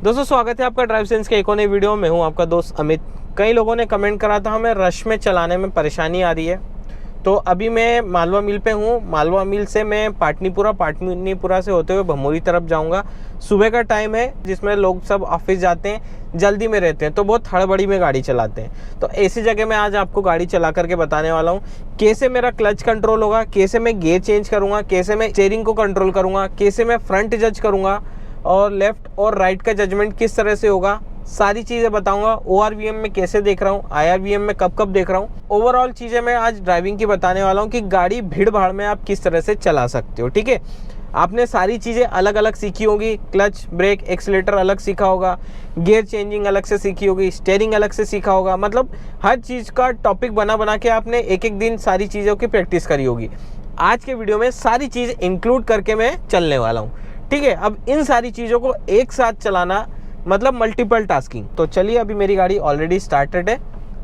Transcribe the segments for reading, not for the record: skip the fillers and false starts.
दोस्तों स्वागत है आपका ड्राइव सेंस के एक और नई वीडियो में। हूं आपका दोस्त अमित। कई लोगों ने कमेंट करा था हमें रश में चलाने में परेशानी आ रही है, तो अभी मैं मालवा मिल पे हूं। मालवा मिल से मैं पाटनीपुरा से होते हुए भमोरी तरफ जाऊंगा। सुबह का टाइम है जिसमें लोग सब ऑफिस जाते हैं, जल्दी में रहते हैं, तो बहुत हड़बड़ी में गाड़ी चलाते हैं। तो ऐसी जगह मैं आज आपको गाड़ी चला करके बताने वाला हूँ कैसे मेरा क्लच कंट्रोल होगा, कैसे मैं गियर चेंज करूँगा, कैसे मैं स्टीयरिंग को कंट्रोल करूँगा, कैसे मैं फ्रंट जज करूँगा और लेफ्ट और राइट का जजमेंट किस तरह से होगा। सारी चीज़ें बताऊंगा। ORVM में कैसे देख रहा हूँ, IRVM में कब देख रहा हूँ। ओवरऑल चीज़ें मैं आज ड्राइविंग की बताने वाला हूँ कि गाड़ी भीड़ भाड़ में आप किस तरह से चला सकते हो। ठीक है, आपने सारी चीज़ें अलग अलग सीखी होगी। क्लच, ब्रेक, एक्सीलेटर अलग सीखा होगा, गियर चेंजिंग अलग से सीखी होगी, स्टीयरिंग अलग से सीखा होगा। मतलब हर चीज़ का टॉपिक बना के आपने एक एक दिन सारी चीज़ों की प्रैक्टिस करी होगी। आज के वीडियो में सारी चीज़ इंक्लूड करके मैं चलने वाला हूँ। ठीक है, अब इन सारी चीज़ों को एक साथ चलाना मतलब मल्टीपल टास्किंग। तो चलिए, अभी मेरी गाड़ी ऑलरेडी स्टार्टेड है।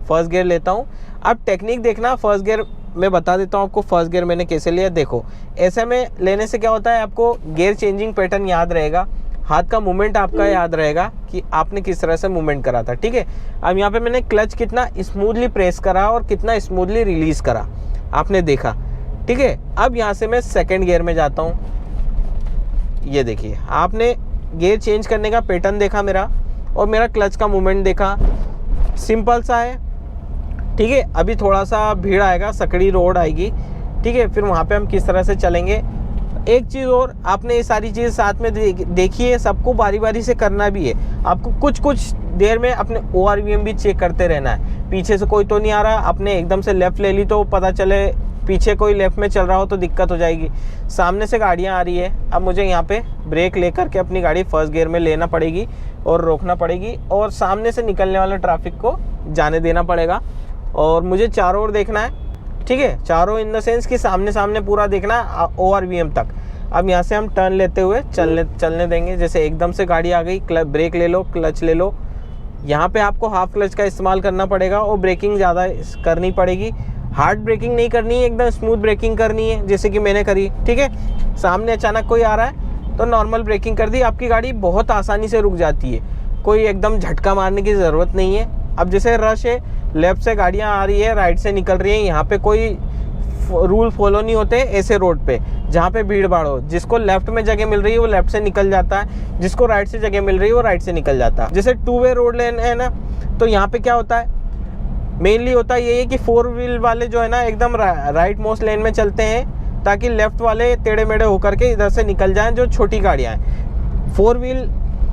फर्स्ट गियर लेता हूँ। अब टेक्निक देखना, फर्स्ट गियर मैं बता देता हूँ आपको फर्स्ट गियर मैंने कैसे लिया। देखो, ऐसे में लेने से क्या होता है, आपको गियर चेंजिंग पैटर्न याद रहेगा, हाथ का मूवमेंट आपका याद रहेगा कि आपने किस तरह से मूवमेंट करा था। ठीक है, अब यहाँ पे मैंने क्लच कितना स्मूथली प्रेस करा और कितना स्मूथली रिलीज करा आपने देखा। ठीक है, अब यहाँ से मैं सेकेंड गियर में जाता हूँ। ये देखिए, आपने गियर चेंज करने का पैटर्न देखा मेरा, और मेरा क्लच का मूवमेंट देखा। सिंपल सा है। ठीक है, अभी थोड़ा सा भीड़ आएगा, सकड़ी रोड आएगी। ठीक है, फिर वहाँ पे हम किस तरह से चलेंगे। एक चीज़ और, आपने ये सारी चीज़ साथ में देखी है, सबको बारी बारी से करना भी है। आपको कुछ देर में अपने ORVM भी चेक करते रहना है। पीछे से कोई तो नहीं आ रहा, आपने एकदम से लेफ़्ट ले ली तो पता चले पीछे कोई लेफ्ट में चल रहा हो तो दिक्कत हो जाएगी। सामने से गाड़ियां आ रही है, अब मुझे यहाँ पे ब्रेक लेकर के अपनी गाड़ी फर्स्ट गियर में लेना पड़ेगी और रोकना पड़ेगी, और सामने से निकलने वाले ट्रैफिक को जाने देना पड़ेगा। और मुझे चारों ओर देखना है। ठीक है, चारों इन द सेंस कि सामने पूरा देखना है ORVM तक। अब यहाँ से हम टर्न लेते हुए चलने देंगे। जैसे एकदम से गाड़ी आ गई, ब्रेक ले लो, क्लच ले लो। यहाँ पे आपको हाफ क्लच का इस्तेमाल करना पड़ेगा और ब्रेकिंग ज़्यादा करनी पड़ेगी। हार्ड ब्रेकिंग नहीं करनी है, एकदम स्मूथ ब्रेकिंग करनी है जैसे कि मैंने करी। ठीक है, सामने अचानक कोई आ रहा है तो नॉर्मल ब्रेकिंग कर दी, आपकी गाड़ी बहुत आसानी से रुक जाती है। कोई एकदम झटका मारने की ज़रूरत नहीं है। अब जैसे रश है, लेफ़्ट से गाड़ियाँ आ रही है, राइट से निकल रही है, यहाँ पे कोई रूल फॉलो नहीं होते ऐसे रोड पे जहाँ पे भीड़ भाड़ हो। जिसको लेफ्ट में जगह मिल रही है वो लेफ्ट से निकल जाता है, जिसको राइट से जगह मिल रही है वो राइट से निकल जाता है। जैसे 2 वे रोड लेन है ना, तो यहाँ पे क्या होता है, मेनली होता है ये कि 4 व्हील वाले जो है ना एकदम राइट मोस्ट लेन में चलते हैं, ताकि लेफ्ट वाले टेढ़े मेढ़े होकर के इधर से निकल जाएं जो छोटी गाड़ियां हैं। 4 व्हील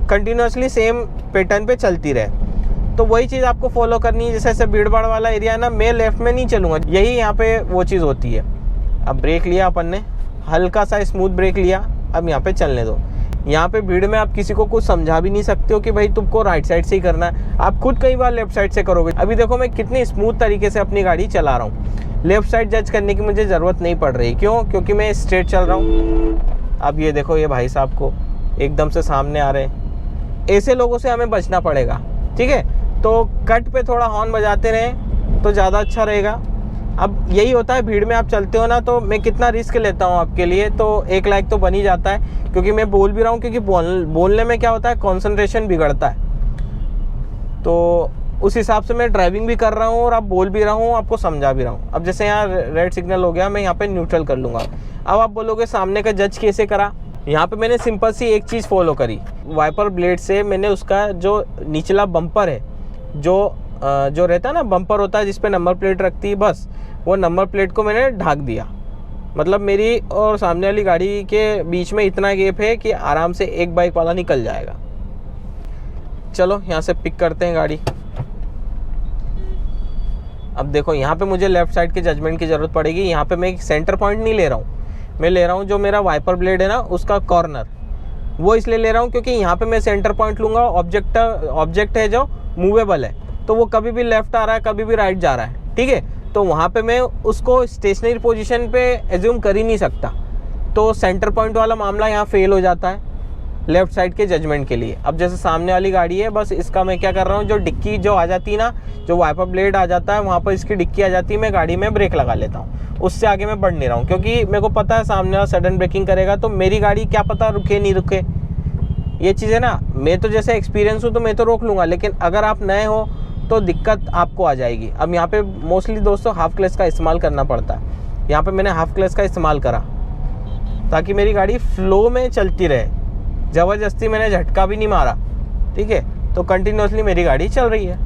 कंटिन्यूसली सेम पैटर्न पे चलती रहे, तो वही चीज़ आपको फॉलो करनी है। जैसे भीड़ भाड़ वाला एरिया है ना, मैं लेफ्ट में नहीं चलूँगा, यही यहाँ पे वो चीज़ होती है। अब ब्रेक लिया अपन ने, हल्का सा स्मूथ ब्रेक लिया, अब यहाँ पे चलने दो। यहाँ पे भीड़ में आप किसी को कुछ समझा भी नहीं सकते हो कि भाई तुमको राइट साइड से ही करना है, आप खुद कई बार लेफ्ट साइड से करोगे। अभी देखो मैं कितनी स्मूथ तरीके से अपनी गाड़ी चला रहा हूँ, लेफ्ट साइड जज करने की मुझे ज़रूरत नहीं पड़ रही। क्यों? क्योंकि मैं स्ट्रेट चल रहा हूँ। अब ये देखो, ये भाई साहब को एकदम से सामने आ रहे हैं, ऐसे लोगों से हमें बचना पड़ेगा। ठीक है, तो कट पे थोड़ा हॉर्न बजाते रहें तो ज़्यादा अच्छा रहेगा। अब यही होता है, भीड़ में आप चलते हो ना, तो मैं कितना रिस्क लेता हूँ आपके लिए, तो एक लाइक तो बन ही जाता है। क्योंकि मैं बोल भी रहा हूँ, क्योंकि बोलने में क्या होता है, कंसंट्रेशन बिगड़ता है। तो उस हिसाब से मैं ड्राइविंग भी कर रहा हूँ और आप बोल भी रहा हूँ, आपको समझा भी रहा हूँ। अब जैसे यहाँ रेड सिग्नल हो गया, मैं यहाँ पे न्यूट्रल कर लूँगा। अब आप बोलोगे सामने का जज कैसे करा। यहाँ पे मैंने सिंपल सी एक चीज़ फॉलो करी, वाइपर ब्लेड से मैंने उसका जो निचला बम्पर है, जो रहता है ना, बम्पर होता है जिसपे नंबर प्लेट रखती है, बस वो नंबर प्लेट को मैंने ढक दिया। मतलब मेरी और सामने वाली गाड़ी के बीच में इतना गैप है कि आराम से एक बाइक वाला निकल जाएगा। चलो यहाँ से पिक करते हैं गाड़ी। अब देखो, यहाँ पे मुझे लेफ्ट साइड के जजमेंट की ज़रूरत पड़ेगी। यहाँ पे मैं एक सेंटर पॉइंट नहीं ले रहा हूँ, मैं ले रहा हूँ जो मेरा वाइपर ब्लेड है ना उसका कॉर्नर, वो इसलिए ले रहा हूँ क्योंकि यहाँ पे मैं सेंटर पॉइंट लूँगा। ऑब्जेक्ट है जो मूवेबल है, तो वो कभी भी लेफ्ट आ रहा है, कभी भी राइट जा रहा है। ठीक है, तो वहाँ पे मैं उसको स्टेशनरी पोजीशन पे एज्यूम कर ही नहीं सकता, तो सेंटर पॉइंट वाला मामला यहाँ फेल हो जाता है लेफ्ट साइड के जजमेंट के लिए। अब जैसे सामने वाली गाड़ी है, बस इसका मैं क्या कर रहा हूँ, जो डिक्की जो आ जाती है ना, जो वाइपर ब्लेड आ जाता है वहाँ पर इसकी डिक्की आ जाती है, मैं गाड़ी में ब्रेक लगा लेता हूँ। उससे आगे मैं बढ़ नहीं रहा हूँ, क्योंकि मेरे को पता है सामने वाला सडन ब्रेकिंग करेगा तो मेरी गाड़ी क्या पता रुके नहीं रुके। ये चीज़ें ना, मैं तो जैसे एक्सपीरियंस हूँ तो मैं तो रोक लूँगा, लेकिन अगर आप नए हो तो दिक्कत आपको आ जाएगी। अब यहाँ पे मोस्टली दोस्तों हाफ क्लच का इस्तेमाल करना पड़ता है। यहाँ पे मैंने हाफ क्लच का इस्तेमाल करा ताकि मेरी गाड़ी फ्लो में चलती रहे, ज़बरदस्ती मैंने झटका भी नहीं मारा, ठीक है। तो कंटिन्यूसली मेरी गाड़ी चल रही है।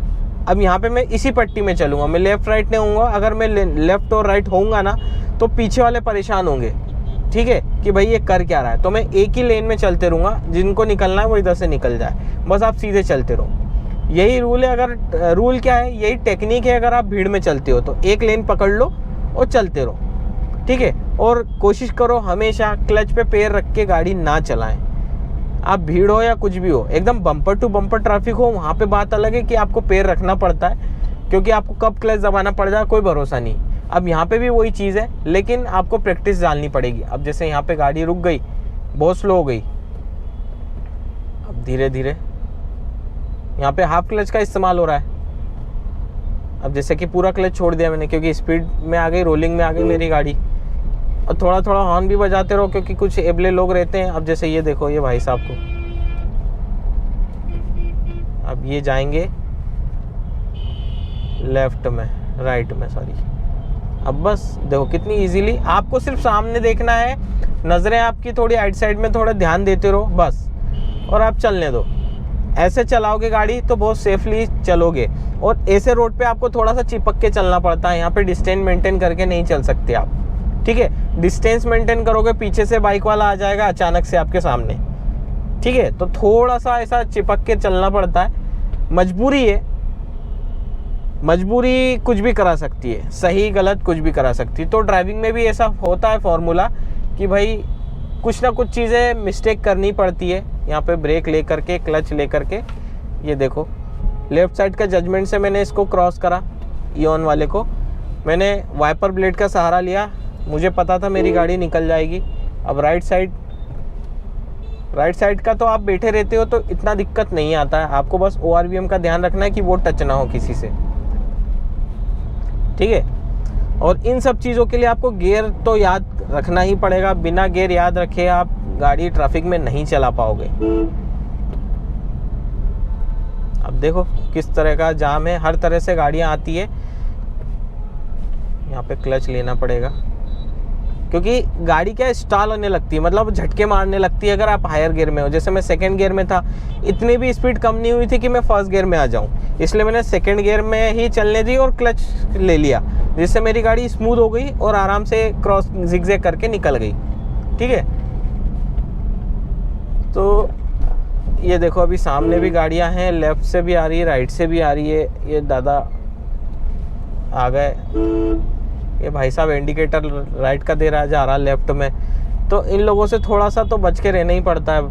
अब यहाँ पे मैं इसी पट्टी में चलूँगा, मैं लेफ़्ट राइट नहीं होऊंगा। अगर मैं लेफ़्ट और राइट होऊंगा ना तो पीछे वाले परेशान होंगे, ठीक है, कि भाई ये कर क्या रहा है। तो मैं एक ही लेन में चलते रहूँगा, जिनको निकलना है वो इधर से निकल जाए, बस आप सीधे चलते रहो। यही रूल है। अगर रूल क्या है, यही टेक्निक है। अगर आप भीड़ में चलते हो तो एक लेन पकड़ लो और चलते रहो, ठीक है। और कोशिश करो हमेशा क्लच पे पैर रख के गाड़ी ना चलाएं। आप भीड़ हो या कुछ भी हो, एकदम बम्पर टू बम्पर ट्रैफिक हो, वहाँ पे बात अलग है कि आपको पैर रखना पड़ता है, क्योंकि आपको कब क्लच दबाना पड़ जाए कोई भरोसा नहीं। अब यहाँ पे भी वही चीज़ है, लेकिन आपको प्रैक्टिस डालनी पड़ेगी। अब जैसे यहाँ पे गाड़ी रुक गई, बहुत स्लो हो गई, अब धीरे धीरे यहाँ पे हाफ क्लच का इस्तेमाल हो रहा है। अब जैसे कि पूरा क्लच छोड़ दिया मैंने, क्योंकि स्पीड में आ गई, रोलिंग में आ गई मेरी गाड़ी। और थोड़ा थोड़ा हॉर्न भी बजाते रहो, क्योंकि कुछ एबले लोग रहते हैं। अब जैसे ये देखो, ये भाई साहब को, अब ये जाएंगे लेफ्ट में, राइट में, सॉरी। अब बस देखो कितनी इजीली, आपको सिर्फ सामने देखना है, नज़रें आपकी थोड़ी आइट साइड में थोड़ा ध्यान देते रहो बस, और आप चलने दो। ऐसे चलाओगे गाड़ी तो बहुत सेफली चलोगे। और ऐसे रोड पे आपको थोड़ा सा चिपक के चलना पड़ता है, यहाँ पे डिस्टेंस मेंटेन करके नहीं चल सकते आप, ठीक है। डिस्टेंस मेंटेन करोगे, पीछे से बाइक वाला आ जाएगा अचानक से आपके सामने, ठीक है। तो थोड़ा सा ऐसा चिपक के चलना पड़ता है, मजबूरी है। मजबूरी कुछ भी करा सकती है, सही गलत कुछ भी करा सकती है। तो ड्राइविंग में भी ऐसा होता है फॉर्मूला कि भाई कुछ ना कुछ चीज़ें मिस्टेक करनी पड़ती है। यहाँ पे ब्रेक ले करके, क्लच ले करके, ये देखो लेफ़्ट साइड का जजमेंट से मैंने इसको क्रॉस करा, ईऑन वाले को। मैंने वाइपर ब्लेड का सहारा लिया, मुझे पता था मेरी गाड़ी निकल जाएगी। अब राइट साइड का तो आप बैठे रहते हो तो इतना दिक्कत नहीं आता है। आपको बस ORVM का ध्यान रखना है कि वो टच ना हो किसी से, ठीक है। और इन सब चीज़ों के लिए आपको गियर तो याद रखना ही पड़ेगा। बिना गियर याद रखे आप गाड़ी ट्रैफिक में नहीं चला पाओगे। अब देखो किस तरह का जाम है, हर तरह से गाड़ियाँ आती है। यहाँ पे क्लच लेना पड़ेगा, क्योंकि गाड़ी क्या स्टॉल होने लगती है, मतलब झटके मारने लगती है अगर आप हायर गियर में हो। जैसे मैं सेकंड गियर में था, इतनी भी स्पीड कम नहीं हुई थी कि मैं फर्स्ट गियर में आ जाऊं, इसलिए मैंने सेकंड गियर में ही चलने दी और क्लच ले लिया, जिससे मेरी गाड़ी स्मूथ हो गई और आराम से क्रॉस जिगजैग करके निकल गई, ठीक है। तो ये देखो अभी सामने भी गाड़ियां हैं, लेफ़्ट से भी आ रही है, राइट से भी आ रही है। ये दादा आ गए, ये भाई साहब इंडिकेटर राइट का दे रहा है, जा रहा लेफ्ट में। तो इन लोगों से थोड़ा सा तो बच के रहना ही पड़ता है।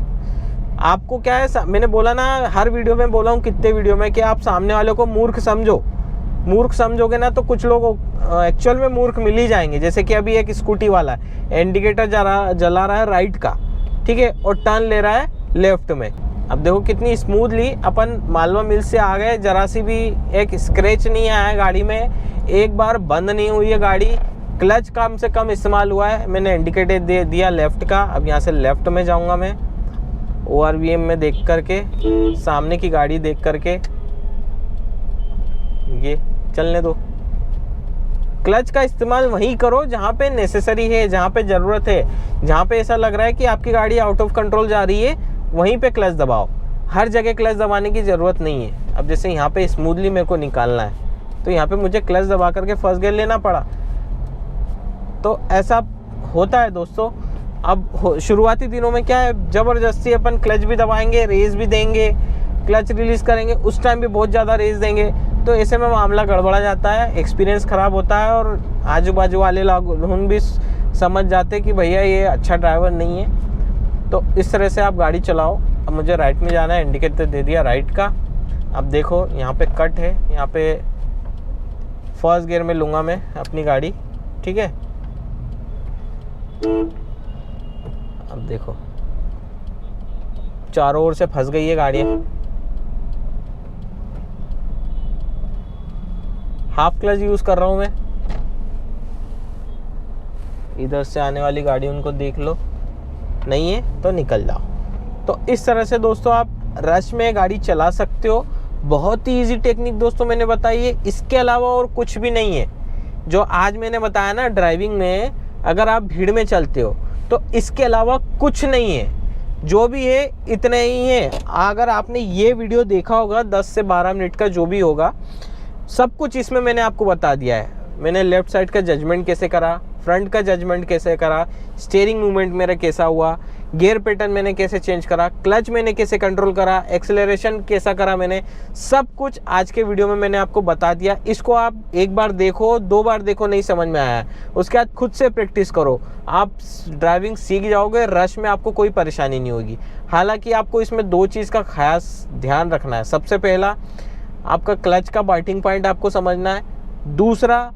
आपको क्या है, मैंने बोला ना, हर वीडियो में बोला हूँ, कितने वीडियो में, कि आप सामने वाले को मूर्ख समझो। मूर्ख समझोगे ना तो कुछ लोग एक्चुअल में मूर्ख मिल ही जाएंगे। जैसे कि अभी एक स्कूटी वाला है, इंडिकेटर जला रहा है राइट का, ठीक है, और टर्न ले रहा है लेफ्ट में। अब देखो कितनी स्मूथली अपन मालवा मिल से आ गए, जरा सी भी एक स्क्रैच नहीं आया गाड़ी में, एक बार बंद नहीं हुई है गाड़ी, क्लच कम से कम इस्तेमाल हुआ है। मैंने इंडिकेटर दे दिया लेफ़्ट का। अब यहाँ से लेफ़्ट में जाऊँगा मैं, ORVM में देख करके, सामने की गाड़ी देख करके, ये चलने दो। क्लच का इस्तेमाल वहीं करो जहाँ पे नेसेसरी है, जहाँ पे ज़रूरत है, जहाँ पे ऐसा लग रहा है कि आपकी गाड़ी आउट ऑफ कंट्रोल जा रही है, वहीं पे क्लच दबाओ। हर जगह क्लच दबाने की ज़रूरत नहीं है। अब जैसे यहाँ पे स्मूथली मेरे को निकालना है, तो यहाँ पे मुझे क्लच दबा करके फर्स्ट गियर लेना पड़ा। तो ऐसा होता है दोस्तों। अब शुरुआती दिनों में क्या है, ज़बरदस्ती अपन क्लच भी दबाएंगे, रेस भी देंगे, क्लच रिलीज़ करेंगे, उस टाइम भी बहुत ज़्यादा रेस देंगे, तो ऐसे में मामला गड़बड़ा जाता है, एक्सपीरियंस ख़राब होता है, और आजू बाजू वाले लोग भी समझ जाते कि भैया ये अच्छा ड्राइवर नहीं है। तो इस तरह से आप गाड़ी चलाओ। अब मुझे राइट में जाना है, इंडिकेटर दे दिया राइट का। अब देखो यहाँ पे कट है, यहाँ पे फर्स्ट गियर में लूँगा मैं अपनी गाड़ी, ठीक है। अब देखो चारों ओर से फंस गई है गाड़ियाँ। हाफ क्लच यूज़ कर रहा हूँ मैं। इधर से आने वाली गाड़ी उनको देख लो, नहीं है तो निकल जाओ। तो इस तरह से दोस्तों आप रश में गाड़ी चला सकते हो। बहुत ही ईजी टेक्निक दोस्तों मैंने बताई है, इसके अलावा और कुछ भी नहीं है। जो आज मैंने बताया ना ड्राइविंग में, अगर आप भीड़ में चलते हो तो इसके अलावा कुछ नहीं है, जो भी है इतने ही है। अगर आपने ये वीडियो देखा होगा 10 से 12 मिनट का जो भी होगा, सब कुछ इसमें मैंने आपको बता दिया है। मैंने लेफ़्ट साइड का जजमेंट कैसे करा, फ्रंट का जजमेंट कैसे करा, स्टीयरिंग मूवमेंट मेरा कैसा हुआ, गियर पैटर्न मैंने कैसे चेंज करा, क्लच मैंने कैसे कंट्रोल करा, एक्सेलरेशन कैसा करा, मैंने सब कुछ आज के वीडियो में मैंने आपको बता दिया। इसको आप एक बार देखो, 2 बार देखो, नहीं समझ में आया उसके बाद खुद से प्रैक्टिस करो, आप ड्राइविंग सीख जाओगे। रश में आपको कोई परेशानी नहीं होगी। हालांकि आपको इसमें 2 चीज़ का खास ध्यान रखना है। सबसे पहला, आपका क्लच का बाइटिंग पॉइंट आपको समझना है। दूसरा,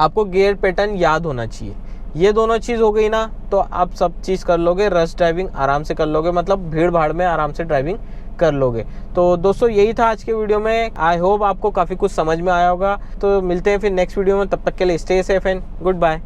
आपको गियर पैटर्न याद होना चाहिए। ये दोनों चीज़ हो गई ना, तो आप सब चीज़ कर लोगे, रश ड्राइविंग आराम से कर लोगे, मतलब भीड़ भाड़ में आराम से ड्राइविंग कर लोगे। तो दोस्तों यही था आज के वीडियो में। आई होप आपको काफ़ी कुछ समझ में आया होगा। तो मिलते हैं फिर नेक्स्ट वीडियो में, तब तक के लिए stay safe and good bye.